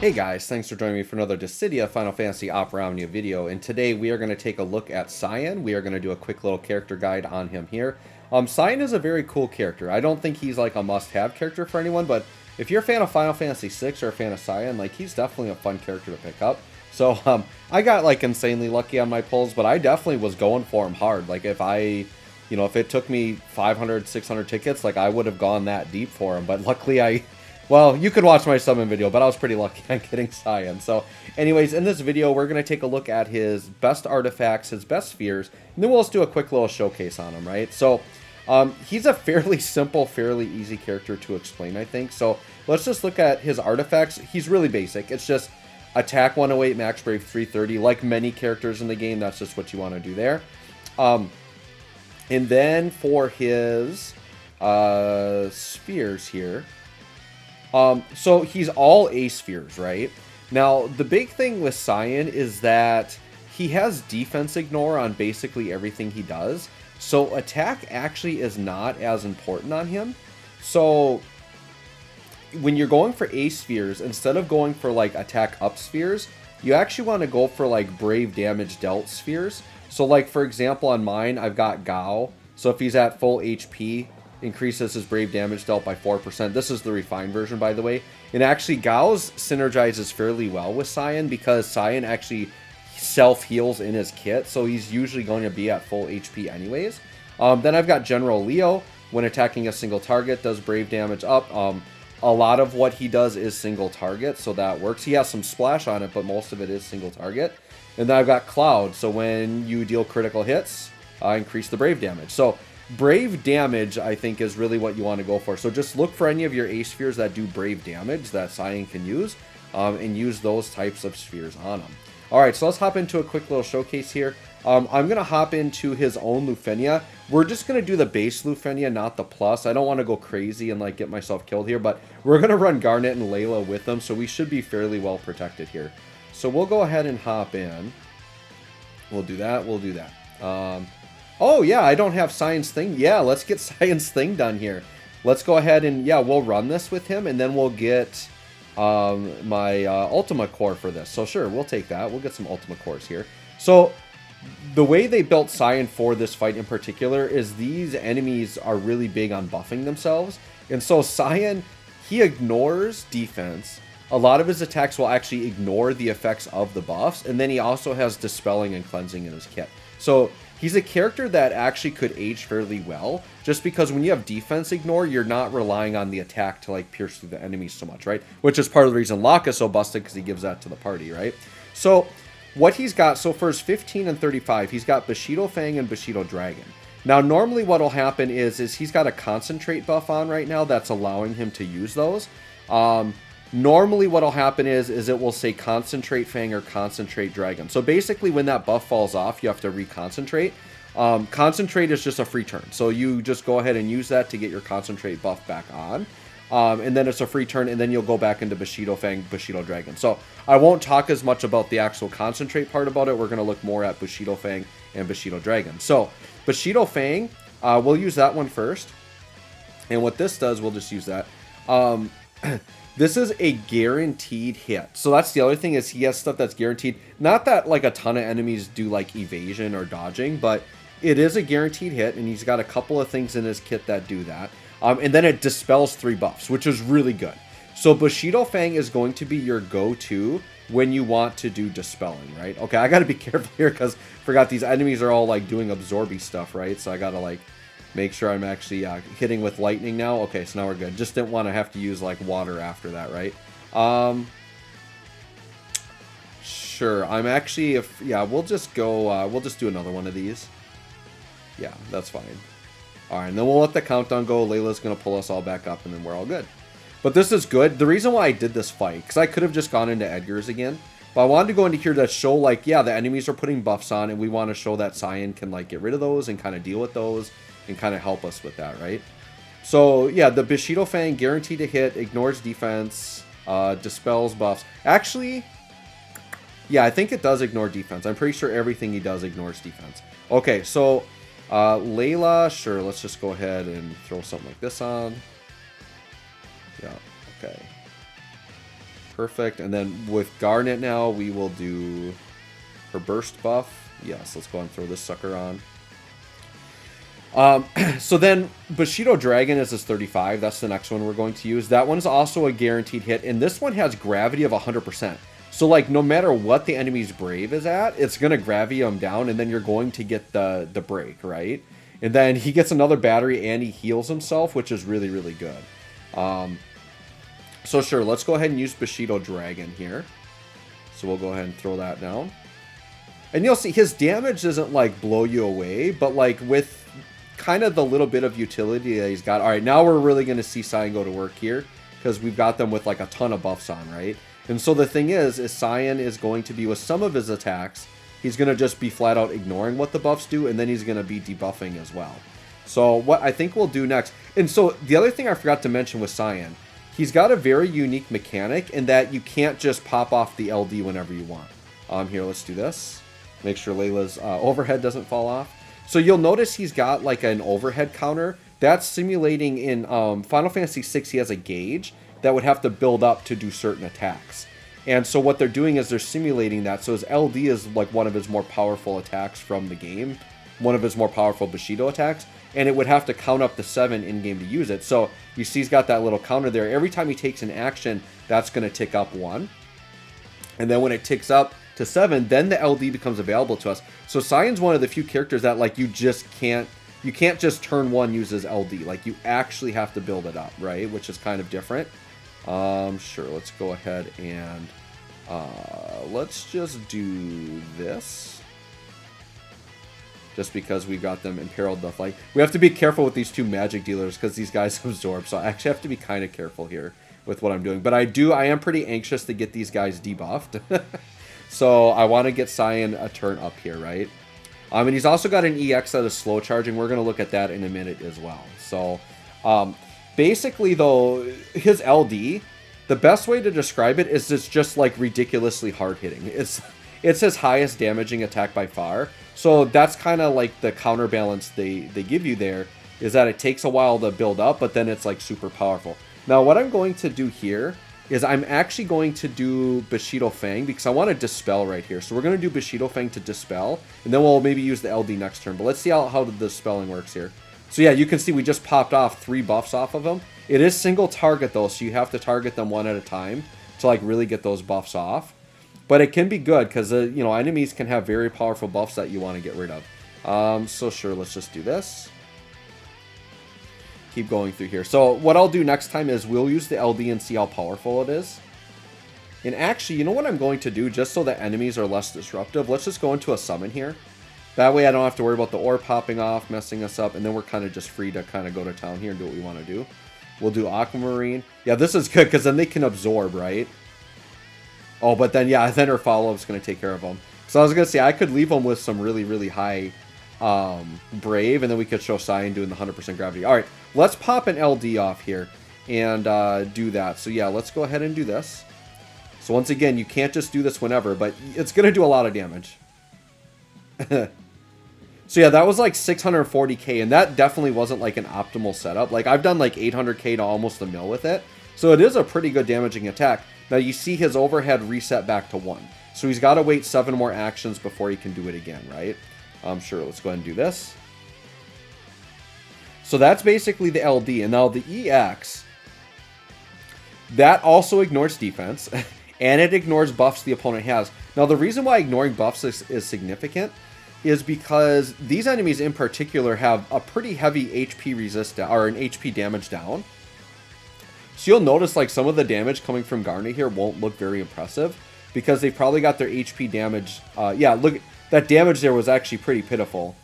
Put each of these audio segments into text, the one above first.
Hey guys, thanks for joining me for another Dissidia Final Fantasy Opera Omnia video, and today we are going to take a look at Cyan. We are going to do a quick little character guide on him here. Cyan is a very cool character. I don't think he's like a must-have character for anyone, but if you're a fan of Final Fantasy VI or a fan of Cyan, like he's definitely a fun character to pick up. So I got like insanely lucky on my pulls, but I definitely was going for him hard. Like if if it took me 500, 600 tickets, like I would have gone that deep for him, but luckily well, you could watch my summon video, but I was pretty lucky on getting Cyan. So, anyways, in this video, we're going to take a look at his best artifacts, his best spheres, and then we'll just do a quick little showcase on him, right? So, he's a fairly simple, fairly easy character to explain, I think. So, let's just look at his artifacts. He's really basic. It's just attack 108, max brave 330. Like many characters in the game, that's just what you want to do there. And then for his spheres here, so he's all A spheres, right? Now, the big thing with Cyan is that he has defense ignore on basically everything he does. So attack actually is not as important on him. So when you're going for A spheres, instead of going for like attack up spheres, you actually want to go for like brave damage dealt spheres. So like for example on mine, I've got Gao. So if he's at full HP, increases his brave damage dealt by 4%. This is the refined version, by the way. And actually, Gao's synergizes fairly well with Cyan because Cyan actually self-heals in his kit, so he's usually going to be at full HP anyways. Then I've got General Leo. When attacking a single target, does brave damage up. A lot of what he does is single target, so that works. He has some splash on it, but most of it is single target. And then I've got Cloud, so when you deal critical hits, increase the brave damage. So brave damage, I think, is really what you want to go for. So just look for any of your A spheres that do brave damage that Cyan can use, and use those types of spheres on them. Alright, so let's hop into a quick little showcase here. I'm going to hop into his own Lufenia. We're just going to do the base Lufenia, not the plus. I don't want to go crazy and like get myself killed here, but we're going to run Garnet and Layla with them, so we should be fairly well protected here. So we'll go ahead and hop in. We'll do that. Oh, yeah, I don't have Cyan's thing. Yeah, let's get Cyan's thing done here. Let's go ahead and, yeah, we'll run this with him, and then we'll get my Ultima Core for this. So, sure, we'll take that. We'll get some Ultima Cores here. So, the way they built Cyan for this fight in particular is these enemies are really big on buffing themselves. And so, Cyan, he ignores defense. A lot of his attacks will actually ignore the effects of the buffs, and then he also has Dispelling and Cleansing in his kit. So, he's a character that actually could age fairly well, just because when you have defense ignore, you're not relying on the attack to like pierce through the enemies so much, right? Which is part of the reason Locke is so busted, because he gives that to the party, right? So what he's got, so for his 15 and 35, he's got Bushido Fang and Bushido Dragon. Now normally what will happen is he's got a concentrate buff on right now that's allowing him to use those. Normally what will happen is it will say Concentrate Fang or Concentrate Dragon. So basically when that buff falls off, you have to reconcentrate. Concentrate is just a free turn. So you just go ahead and use that to get your Concentrate buff back on. And then it's a free turn, and then you'll go back into Bushido Fang, Bushido Dragon. So I won't talk as much about the actual Concentrate part about it. We're going to look more at Bushido Fang and Bushido Dragon. So Bushido Fang, we'll use that one first. And what this does, we'll just use that. This is a guaranteed hit. So that's the other thing, is he has stuff that's guaranteed. Not that like a ton of enemies do like evasion or dodging, but it is a guaranteed hit, and he's got a couple of things in his kit that do that. And then it dispels 3 buffs, which is really good. So Bushido Fang is going to be your go-to when you want to do dispelling, right? Okay, I got to be careful here because I forgot these enemies are all like doing absorby stuff, right? So I got to like make sure I'm actually hitting with lightning now. Okay, so now we're good. Just didn't want to have to use like water after that, right? Sure. I'm actually, we'll just go, we'll just do another one of these. Yeah, that's fine. All right, and then we'll let the countdown go. Layla's going to pull us all back up, and then we're all good. But this is good. The reason why I did this fight, because I could have just gone into Edgar's again, but I wanted to go into here to show, like, yeah, the enemies are putting buffs on, and we want to show that Cyan can, like, get rid of those and kind of deal with those and kind of help us with that, right? So, yeah, the Bushido Fang, guaranteed to hit, ignores defense, dispels buffs. Actually, yeah, I think it does ignore defense. I'm pretty sure everything he does ignores defense. Okay, so Layla, sure, let's just go ahead and throw something like this on. Yeah, okay. Perfect. And then with Garnet now, we will do her burst buff. Yes, let's go ahead and throw this sucker on. So then Bushido Dragon is 35. That's the next one we're going to use. That one's also a guaranteed hit, and this one has gravity of 100%. So like no matter what the enemy's brave is at, it's gonna gravity him down, and then you're going to get the break, right? And then he gets another battery and he heals himself, which is really, really good. So sure, let's go ahead and use Bushido Dragon here. So we'll go ahead and throw that down. And you'll see his damage doesn't like blow you away, but like with kind of the little bit of utility that he's got. All right, now we're really going to see Cyan go to work here because we've got them with like a ton of buffs on, right? And so the thing is Cyan is going to be with some of his attacks, he's going to just be flat out ignoring what the buffs do, and then he's going to be debuffing as well. So what I think we'll do next, and so the other thing I forgot to mention with Cyan, he's got a very unique mechanic in that you can't just pop off the LD whenever you want. Here, let's do this. Make sure Layla's overhead doesn't fall off. So you'll notice he's got like an overhead counter. That's simulating in Final Fantasy VI, he has a gauge that would have to build up to do certain attacks. And so what they're doing is they're simulating that. So his LD is like one of his more powerful attacks from the game, one of his more powerful Bushido attacks, and it would have to count up to 7 in-game to use it. So you see he's got that little counter there. Every time he takes an action, that's going to tick up 1. And then when it ticks up to 7, then the LD becomes available to us. So Cyan's one of the few characters that like you can't just turn 1 uses LD. Like you actually have to build it up, right? Which is kind of different. Sure, let's go ahead and let's just do this. Just because we got them imperiled enough. Like we have to be careful with these 2 magic dealers because these guys absorb. So I actually have to be kind of careful here with what I'm doing. But I am pretty anxious to get these guys debuffed. So I want to get Cyan a turn up here, right? And he's also got an EX that is slow charging. We're going to look at that in a minute as well. So basically, though, his LD, the best way to describe it is it's just like ridiculously hard hitting. It's his highest damaging attack by far. So that's kind of like the counterbalance they give you there, is that it takes a while to build up, but then it's like super powerful. Now what I'm going to do here is I'm actually going to do Bushido Fang because I want to Dispel right here. So we're going to do Bushido Fang to Dispel, and then we'll maybe use the LD next turn. But let's see how the Dispelling works here. So yeah, you can see we just popped off 3 buffs off of them. It is single target though, so you have to target them one at a time to like really get those buffs off. But it can be good because you know, enemies can have very powerful buffs that you want to get rid of. So sure, let's just do this. Keep going through here. So what I'll do next time is we'll use the LD and see how powerful it is. And actually, you know what I'm going to do, just so the enemies are less disruptive, let's just go into a summon here. That way I don't have to worry about the ore popping off, messing us up, and then we're kind of just free to kind of go to town here and do what we want to do. We'll do Aquamarine. Yeah, this is good because then they can absorb, right? Oh, but then, yeah, then her follow-up's going to take care of them. So I was going to say, I could leave them with some really, really high Brave, and then we could show Cyan doing the 100% gravity. All right, let's pop an LD off here and do that. So yeah, let's go ahead and do this. So once again, you can't just do this whenever, but it's going to do a lot of damage. So yeah, that was like 640k, and that definitely wasn't like an optimal setup. Like I've done like 800k to almost a mil with it. So it is a pretty good damaging attack. Now you see his overhead reset back to 1. So he's got to wait 7 more actions before he can do it again, right? Sure, let's go ahead and do this. So that's basically the LD. And now the EX, that also ignores defense, and it ignores buffs the opponent has. Now the reason why ignoring buffs is significant is because these enemies in particular have a pretty heavy HP resist, or an HP damage down. So you'll notice like some of the damage coming from Garnet here won't look very impressive because they've probably got their HP damage. Yeah, look, that damage there was actually pretty pitiful.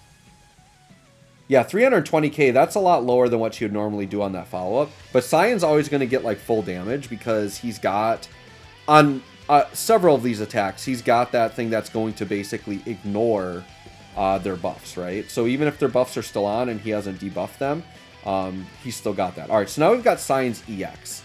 Yeah, 320k, that's a lot lower than what you would normally do on that follow-up. But Cyan's always going to get like full damage because he's got, on several of these attacks, he's got that thing that's going to basically ignore their buffs, right? So even if their buffs are still on and he hasn't debuffed them, he's still got that. All right, so now we've got Cyan's EX.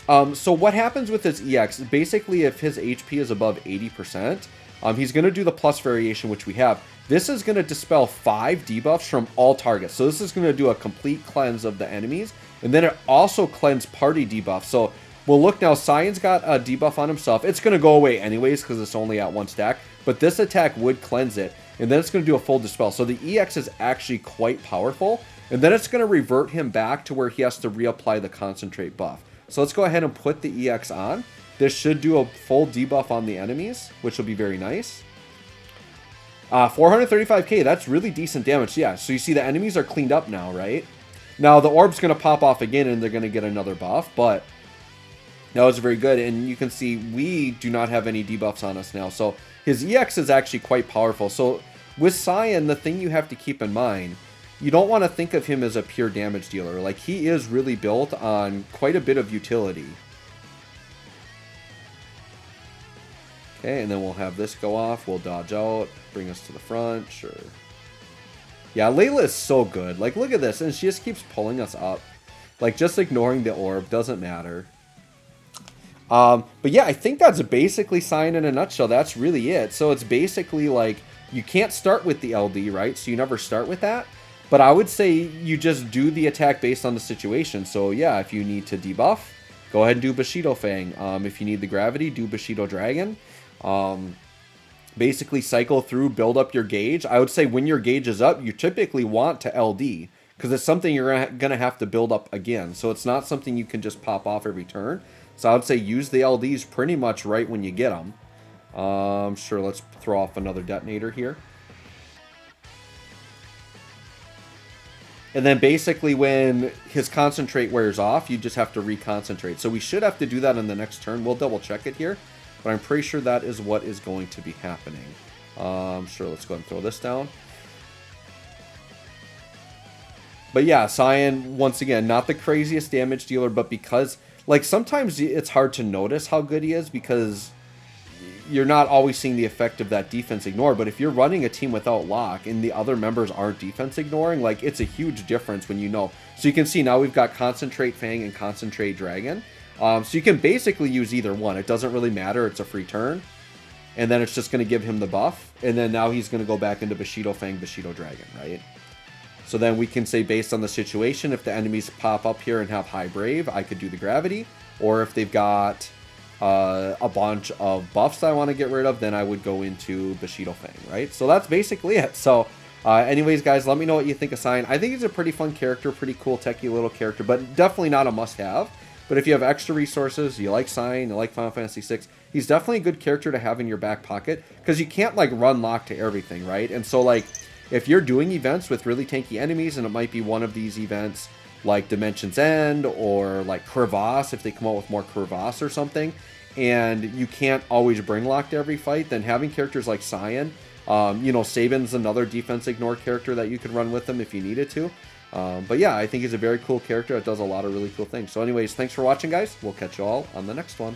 So what happens with his EX, basically if his HP is above 80%, he's going to do the plus variation, which we have. This is going to dispel 5 debuffs from all targets. So this is going to do a complete cleanse of the enemies. And then it also cleanses party debuffs. So Well, look now, Cyan's got a debuff on himself. It's going to go away anyways because it's only at 1 stack. But this attack would cleanse it, and then it's going to do a full Dispel. So the EX is actually quite powerful. And then it's going to revert him back to where he has to reapply the Concentrate buff. So let's go ahead and put the EX on. This should do a full debuff on the enemies, which will be very nice. 435k, that's really decent damage. Yeah, so you see the enemies are cleaned up now, right? Now the orb's going to pop off again and they're going to get another buff, but that was very good. And you can see we do not have any debuffs on us now. So his EX is actually quite powerful. So with Cyan, the thing you have to keep in mind, you don't want to think of him as a pure damage dealer. Like, he is really built on quite a bit of utility. Okay, and then we'll have this go off. We'll dodge out, bring us to the front, sure. Yeah, Layla is so good. Like, look at this, and she just keeps pulling us up. Like, just ignoring the orb doesn't matter. But yeah, I think that's basically Cyan in a nutshell. That's really it. So it's basically like, you can't start with the LD, right? So you never start with that. But I would say you just do the attack based on the situation. So yeah, if you need to debuff, go ahead and do Bushido Fang. If you need the gravity, do Bushido Dragon. Basically cycle through, build up your gauge. I would say when your gauge is up, you typically want to LD because it's something you're going to have to build up again. So it's not something you can just pop off every turn. So I would say use the LDs pretty much right when you get them. Sure, let's throw off another detonator here. And then basically when his concentrate wears off, you just have to reconcentrate. So we should have to do that in the next turn. We'll double check it here. But I'm pretty sure that is what is going to be happening. Sure, let's go ahead and throw this down. But yeah, Cyan, once again, not the craziest damage dealer, but because, like, sometimes it's hard to notice how good he is because you're not always seeing the effect of that defense ignore. But if you're running a team without lock and the other members aren't defense ignoring, like, it's a huge difference when you know. So you can see now we've got Concentrate Fang and Concentrate Dragon. So you can basically use either one. It doesn't really matter. It's a free turn. And then it's just going to give him the buff. And then now he's going to go back into Bushido Fang, Bushido Dragon, right? So then we can say based on the situation, if the enemies pop up here and have high brave, I could do the gravity. Or if they've got a bunch of buffs that I want to get rid of, then I would go into Bushido Fang, right? So that's basically it. So anyways, guys, let me know what you think of Cyan. I think he's a pretty fun character, pretty cool, techie little character, but definitely not a must-have. But if you have extra resources, you like Cyan, you like Final Fantasy VI, he's definitely a good character to have in your back pocket because you can't, like, run lock to everything, right? And so, like, if you're doing events with really tanky enemies, and it might be one of these events like Dimension's End or like Crevasse, if they come out with more Crevasse or something, and you can't always bring lock to every fight, then having characters like Cyan, you know, Sabin's another defense ignore character that you could run with him if you needed to. But yeah, I think he's a very cool character that does a lot of really cool things. So anyways, thanks for watching, guys. We'll catch you all on the next one.